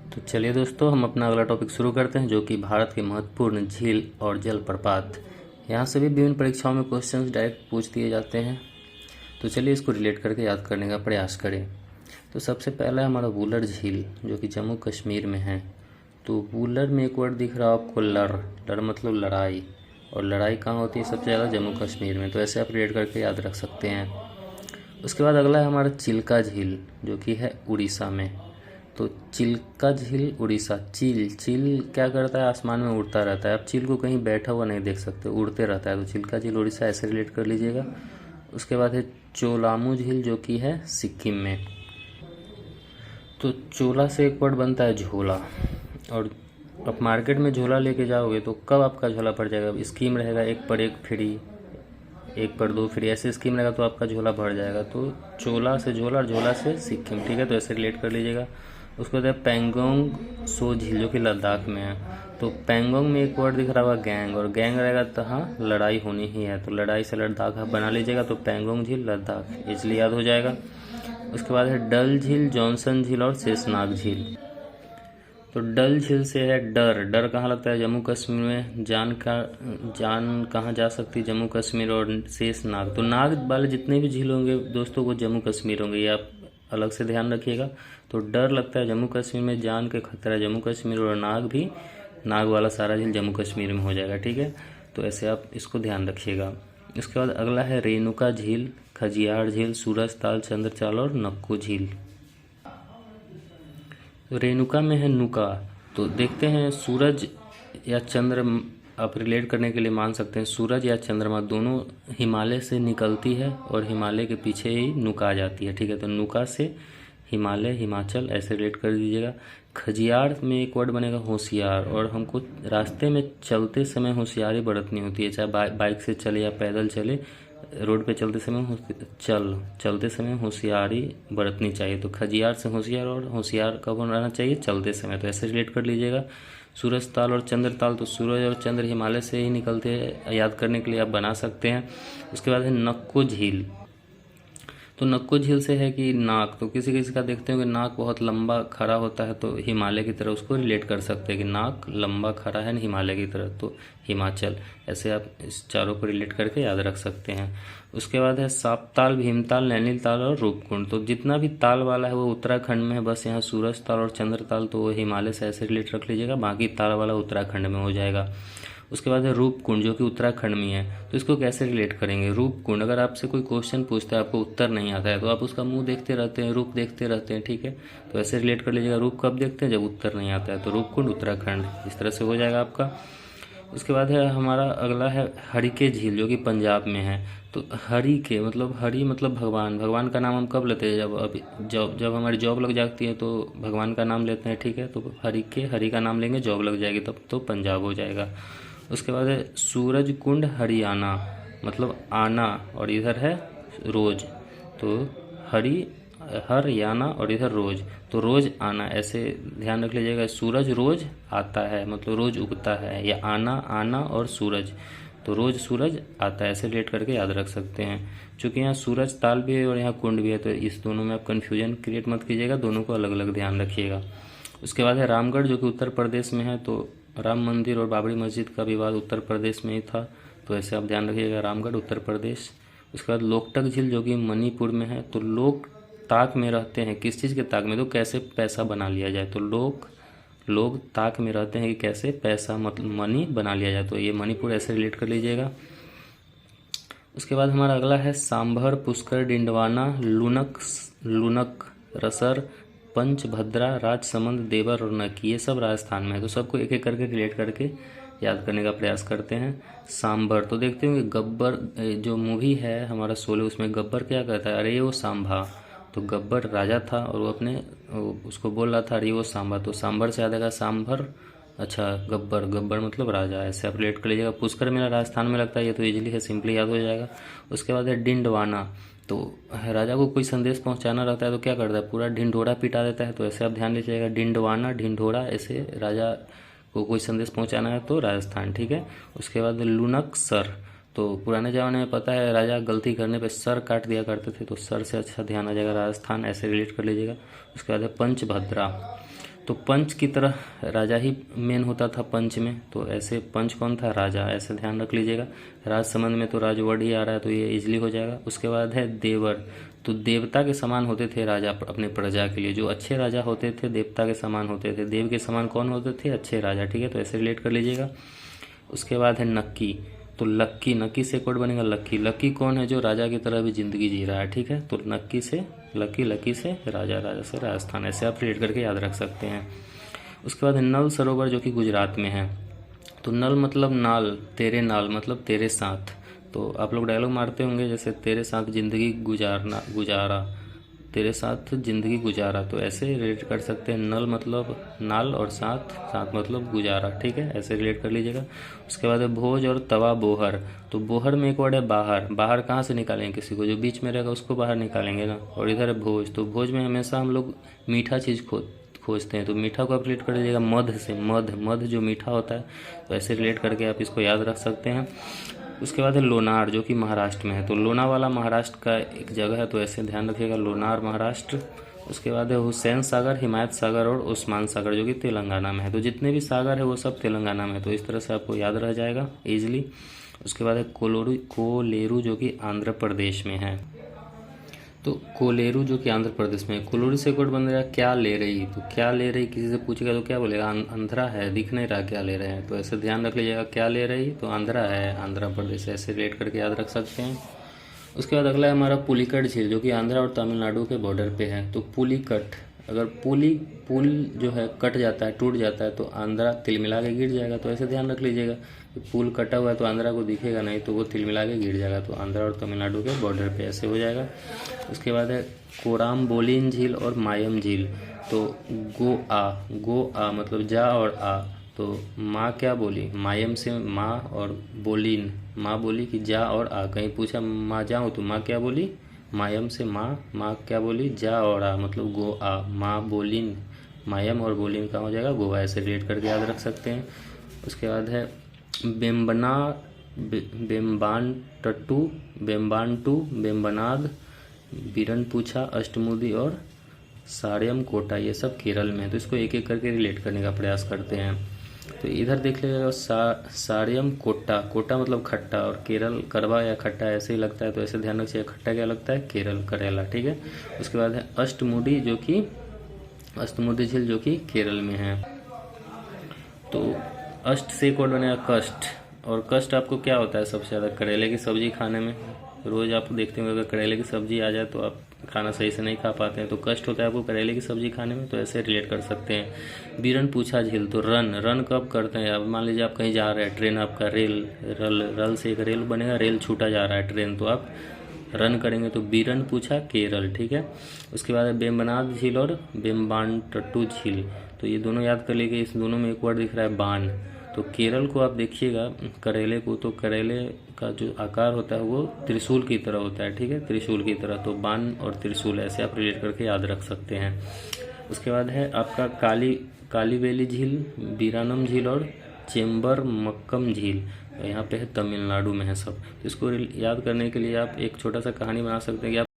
तो चलिए दोस्तों, हम अपना अगला टॉपिक शुरू करते हैं, जो कि भारत के महत्वपूर्ण झील और जलप्रपात। यहाँ से भी विभिन्न परीक्षाओं में क्वेश्चंस डायरेक्ट पूछ दिए जाते हैं, तो चलिए इसको रिलेट करके याद करने का प्रयास करें। तो सबसे पहला है हमारा वुलर झील, जो कि जम्मू कश्मीर में है। तो वुलर में एक वर्ड दिख रहा है आपको, लर। लर मतलब लड़ाई, और लड़ाई कहाँ होती है? सबसे ज़्यादा जम्मू कश्मीर में। तो ऐसे आप रिलेट करके याद रख सकते हैं। उसके बाद अगला है हमारा चिल्का झील, जो कि है उड़ीसा में। तो चिल्का झील उड़ीसा। चील चील क्या करता है? आसमान में उड़ता रहता है। आप चील को कहीं बैठा हुआ नहीं देख सकते, उड़ते रहता है। तो चिल्का झील उड़ीसा, ऐसे रिलेट कर लीजिएगा। उसके बाद है चोलामू झील, जो कि है सिक्किम में। तो चोला से एक वर्ड बनता है झोला, और आप मार्केट में झोला लेके जाओगे तो कब आपका झोला भर जाएगा? स्कीम रहेगा 1 पर 1 फ्री, 1 पर 2 फ्री, ऐसे स्कीम रहेगा तो आपका झोला भर जाएगा। तो चोला से झोला और झोला से सिक्किम, ठीक है। तो ऐसे रिलेट कर लीजिएगा। उसके बाद है पैंगोंग सो झील, जो कि लद्दाख में है। तो पैंगोंग में एक वर्ड दिख रहा होगा गैंग, और गैंग रहेगा तो हाँ लड़ाई होनी ही है। तो लड़ाई से लद्दाख आप बना लीजिएगा। तो पैंगोंग झील लद्दाख, इसलिए याद हो जाएगा। उसके बाद है डल झील, जॉनसन झील और शेषनाग झील। तो डल झील से है डर। डर कहाँ लगता है? जम्मू कश्मीर में। जान कहाँ जा सकती है? जम्मू कश्मीर। और शेषनाग, तो नाग वाले जितने भी झील होंगे दोस्तों वो जम्मू कश्मीर होंगे, ये आप अलग से ध्यान रखिएगा। तो डर लगता है जम्मू कश्मीर में, जान के खतरा है जम्मू कश्मीर, और नाग भी, नाग वाला सारा झील जम्मू कश्मीर में हो जाएगा, ठीक है। तो ऐसे आप इसको ध्यान रखिएगा। इसके बाद अगला है रेणुका झील, खजियार झील, सूरज ताल, चंद्रचाल और नक्को झील। तो रेणुका में है नुका। तो देखते हैं सूरज या चंद्र, आप रिलेट करने के लिए मान सकते हैं सूरज या चंद्रमा दोनों हिमालय से निकलती है और हिमालय के पीछे ही नुका आ जाती है, ठीक है। तो नुका से हिमालय, हिमाचल, ऐसे रिलेट कर दीजिएगा। खजियार में एक वर्ड बनेगा होशियार, और हमको रास्ते में चलते समय होशियारी बरतनी होती है, चाहे बाइक से चले या पैदल चले। रोड पे चलते समय चलते समय होशियारी बरतनी चाहिए। तो खजियार से होशियार, और होशियार कब रहना चाहिए? चलते समय। तो ऐसे रिलेट कर लीजिएगा। सूरज ताल और चंद्र ताल, तो सूरज और चंद्र हिमालय से ही निकलते हैं, याद करने के लिए आप बना सकते हैं। उसके बाद है नक्को झील। तो नक्को झील से है कि नाक, तो किसी किसी का देखते हो कि नाक बहुत लंबा खड़ा होता है, तो हिमालय की तरह उसको रिलेट कर सकते हैं कि नाक लंबा खड़ा है हिमालय की तरह, तो हिमाचल। ऐसे आप इस चारों को रिलेट करके याद रख सकते हैं। उसके बाद है साप्ताल, भीमताल, नैनीताल और रूपकुंड। तो जितना भी ताल वाला है वो उत्तराखंड में है, बस यहाँ सूरज ताल और चंद्र ताल तो वो हिमालय से ऐसे रिलेट रख लीजिएगा, बाकी ताल वाला उत्तराखंड में हो जाएगा। उसके बाद है रूपकुंड, जो कि उत्तराखंड में है। तो इसको कैसे रिलेट करेंगे? रूपकुंड, अगर आपसे कोई क्वेश्चन पूछता है, आपको उत्तर नहीं आता है, तो आप उसका मुंह देखते रहते हैं, रूप देखते रहते हैं, ठीक है। तो ऐसे रिलेट कर लीजिएगा। रूप कब देखते हैं? जब उत्तर नहीं आता है। तो रूपकुंड उत्तराखंड, इस तरह से हो जाएगा आपका। उसके बाद है हमारा अगला है हरिके झील, जो कि पंजाब में है। तो हरि के मतलब, हरि मतलब भगवान। भगवान का नाम हम कब लेते हैं? जब हमारी जॉब लग जाती है तो भगवान का नाम लेते हैं, ठीक है। तो हरि का नाम लेंगे, जॉब लग जाएगी तब तो पंजाब हो जाएगा। उसके बाद है सूरज कुंड हरियाणा, मतलब आना, और इधर है रोज। तो हरियाणा और इधर रोज, तो रोज आना, ऐसे ध्यान रख लीजिएगा। सूरज रोज आता है, मतलब रोज उगता है, या आना, आना और सूरज, तो रोज सूरज आता है, ऐसे रिलेट करके याद रख सकते हैं। चूँकि यहाँ सूरज ताल भी है और यहाँ कुंड भी है, तो इस दोनों में आप कन्फ्यूजन क्रिएट मत कीजिएगा, दोनों को अलग अलग ध्यान रखिएगा। उसके बाद है रामगढ़, जो कि उत्तर प्रदेश में है। तो राम मंदिर और बाबरी मस्जिद का विवाद उत्तर प्रदेश में ही था, तो ऐसे आप ध्यान रखिएगा, रामगढ़ उत्तर प्रदेश। उसके बाद लोकटक झील, जो कि मणिपुर में है। तो लोग ताक में रहते हैं, किस चीज़ के ताक में? तो कैसे पैसा बना लिया जाए। तो लोग ताक में रहते हैं कि कैसे पैसा, मतलब मनी बना लिया जाए, तो ये मणिपुर, ऐसे रिलेट कर लीजिएगा। उसके बाद हमारा अगला है सांभर, पुष्कर, डिंडवाना, लुनक रसर, पंचभद्रा, राजसमंद, देवर और नकी, ये सब राजस्थान में है। तो सबको एक एक करके रिलेट करके याद करने का प्रयास करते हैं। सांभर, तो देखते होंगे गब्बर जो मूवी है हमारा शोले, उसमें गब्बर क्या कहता है? अरे वो सांभा। तो गब्बर राजा था और वो उसको बोल रहा था अरे वो सांभा, तो सांभर से याद आएगा सांभर। अच्छा, गब्बर, गब्बर मतलब राजा, ऐसे आप रिलेट कर लीजिएगा। पुष्कर मेरा राजस्थान में लगता है, ये तो इजीली है, सिंपली याद हो जाएगा। उसके बाद है डिंडवाना। तो राजा को कोई संदेश पहुंचाना रहता है तो क्या करता है? पूरा ढिंढोरा पिटा देता है, तो ऐसे आप ध्यान दीजिएगा। डिंडवाना, ढिंढोरा, ऐसे राजा को कोई संदेश पहुंचाना है तो राजस्थान, ठीक है। उसके बाद लुनक सर, तो पुराने ज़माने में पता है राजा गलती करने पे सर काट दिया करते थे, तो सर से अच्छा ध्यान आ जाएगा राजस्थान, ऐसे रिलेट कर लीजिएगा। उसके बाद है पंचभद्रा। तो पंच की तरह राजा ही मेन होता था पंच में, तो ऐसे पंच कौन था? राजा, ऐसे ध्यान रख लीजिएगा। राजसमंद में तो राजवर्ड ही आ रहा है, तो ये इजली हो जाएगा। उसके बाद है देवर, तो देवता के समान होते थे राजा अपने प्रजा के लिए। जो अच्छे राजा होते थे देवता के समान होते थे। देव के समान कौन होते थे? अच्छे राजा, ठीक है, तो ऐसे रिलेट कर लीजिएगा। उसके बाद है नक्की, तो लक्की, नक्की से कोड बनेगा लक्की। लक्की कौन है? जो राजा की तरह भी जिंदगी जी रहा है, ठीक है, तो नक्की से लक्की, लक्की से राजा, राजा से राजस्थान, ऐसे आप रिलेट करके याद रख सकते हैं। उसके बाद है नल सरोवर, जो कि गुजरात में है। तो नल मतलब नाल, तेरे नाल मतलब तेरे साथ। तो आप लोग डायलॉग मारते होंगे जैसे तेरे साथ ज़िंदगी गुजारना, गुजारा, तेरे साथ ज़िंदगी गुजारा, तो ऐसे रिलेट कर सकते हैं। नल मतलब नाल और साथ, साथ मतलब गुजारा, ठीक है, ऐसे रिलेट कर लीजिएगा। उसके बाद है भोज और तवा बोहर, तो बोहर में एक वर्ड है बाहर। बाहर कहाँ से निकालेंगे किसी को? जो बीच में रहेगा उसको बाहर निकालेंगे ना। और इधर है भोज, तो भोज में हमेशा हम लोग मीठा चीज़ खोजते हैं, तो मीठा को आप रिलेट कर लीजिएगा मध से। मध, मध जो मीठा होता है, तो ऐसे रिलेट करके आप इसको याद रख सकते हैं। उसके बाद है लोनार, जो कि महाराष्ट्र में है। तो लोनावाला महाराष्ट्र का एक जगह है, तो ऐसे ध्यान रखिएगा, लोनार महाराष्ट्र। उसके बाद है हुसैन सागर, हिमायत सागर और उस्मान सागर, जो कि तेलंगाना में है। तो जितने भी सागर है वो सब तेलंगाना में है, तो इस तरह से आपको याद रह जाएगा ईजिली। उसके बाद है कोलेरू, जो कि आंध्र प्रदेश में है। तो कोलेरू जो कि आंध्र प्रदेश में है। कोलेरू से कोड बन रहा है क्या ले रही, तो क्या ले रही किसी से पूछेगा तो क्या बोलेगा? अंधरा है, दिख नहीं रहा क्या ले रहे हैं, तो ऐसे ध्यान रख लीजिएगा, क्या ले रही, तो आंध्रा है, आंध्र प्रदेश, ऐसे रिलेट करके याद रख सकते हैं। उसके बाद अगला है हमारा पुलिकट झील, जो कि आंध्रा और तमिलनाडु के बॉर्डर पे है। तो पुलिकट, अगर पुल जो है कट जाता है, टूट जाता है, तो आंध्रा तिलमिला के गिर जाएगा, तो ऐसे ध्यान रख लीजिएगा कि पुल कटा हुआ है तो आंध्रा को दिखेगा नहीं, तो वो तिलमिला के गिर जाएगा, तो आंध्रा और तमिलनाडु के बॉर्डर पे ऐसे हो जाएगा। उसके बाद है कोरामबोलिन झील और मायम झील, तो गो आ मतलब जा और आ, तो माँ क्या बोली? मायम से माँ, और बोलिन, माँ बोली कि जा और आ। कहीं पूछा माँ जाऊँ, तो माँ क्या बोली? मायम से माँ, माँ क्या बोली? जा और आ, मतलब गो आ। माँ बोलिन, मायम और बोलिन का हो जाएगा गोवा, ऐसे रिलेट करके याद रख सकते हैं। उसके बाद है बेम्बानटू, बेम्बनाद, बीरनपुछा, अष्टमुदी और सारियम कोटा, ये सब केरल में है। तो इसको एक एक करके रिलेट करने का प्रयास करते हैं। तो इधर देख लीजिएगा सारियम कोटा, कोटा मतलब खट्टा, और केरल करवा या खट्टा ऐसे ही लगता है, तो ऐसे ध्यान रखिए, खट्टा क्या लगता है? केरल, करेला, ठीक है। उसके बाद है अष्टमुडी, जो कि अष्टमुडी झील, जो कि केरल में है। तो अष्ट से कोड बनेगा कष्ट, और कष्ट आपको क्या होता है सबसे ज़्यादा? करेले की सब्जी खाने में। रोज़ आप देखते होंगे अगर करेले की सब्जी आ जाए तो आप खाना सही से नहीं खा पाते हैं, तो कष्ट होता है आपको करेले की सब्जी खाने में, तो ऐसे रिलेट कर सकते हैं। बीरनपुछा झील, तो रन कब करते हैं? अब मान लीजिए आप कहीं जा रहे हैं, ट्रेन आपका रल से एक रेल बनेगा, रेल छूटा जा रहा है ट्रेन, तो आप रन करेंगे, तो बीरनपुछा केरल, ठीक है। उसके बाद बेम्बनाद झील और बेम्बानटट्टू झील, तो ये दोनों याद कर लीजिए, इस दोनों में एक वर्ड दिख रहा है बान। तो केरल को आप देखिएगा करेले को, तो करेले का जो आकार होता है वो त्रिशूल की तरह होता है, ठीक है, त्रिशूल की तरह, तो बान और त्रिशूल ऐसे आप रिलेट करके याद रख सकते हैं। उसके बाद है आपका कालीवेली झील, बीरानम झील और चेम्बर मक्कम झील, यहाँ पे है तमिलनाडु में है सब। तो इसको याद करने के लिए आप एक छोटा सा कहानी बना सकते हैं कि आप